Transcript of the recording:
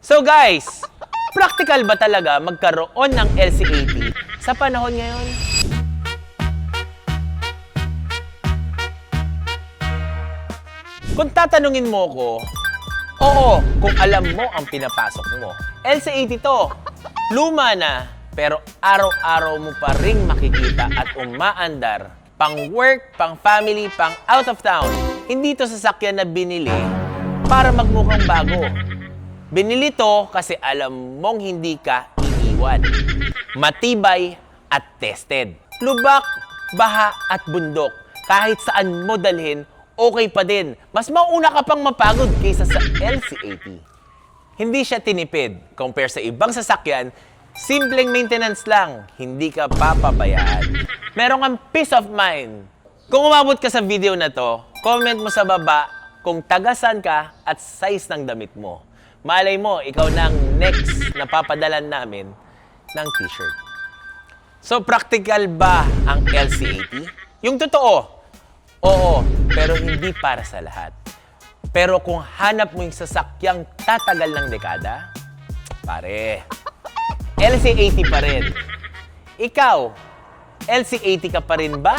So guys, practical ba talaga magkaroon ng LC80 sa panahon ngayon? Kung tatanungin mo ko, oo, kung alam mo ang pinapasok mo. LC80 to, luma na, pero araw-araw mo pa ring makikita at umaandar. Pang work, pang family, pang out of town. Hindi to sasakyan na binili para magmukhang bago. Binili to kasi alam mong hindi ka iiwan. Matibay at tested. Lubak, baha at bundok. Kahit saan mo dalhin, okay pa din. Mas mauna ka pang mapagod kaysa sa LC80. Hindi siya tinipid. Compare sa ibang sasakyan, simpleng maintenance lang. Hindi ka papabayaan. Meron kang peace of mind. Kung umabot ka sa video na to, comment mo sa baba kung tagasan ka at size ng damit mo. Malay mo, ikaw na ang next na papadalan namin ng t-shirt. So, practical ba ang LC80? Yung totoo, oo, pero hindi para sa lahat. Pero kung hanap mo yung sasakyang tatagal ng dekada, pare, LC80 pa rin. Ikaw, LC80 ka pa rin ba?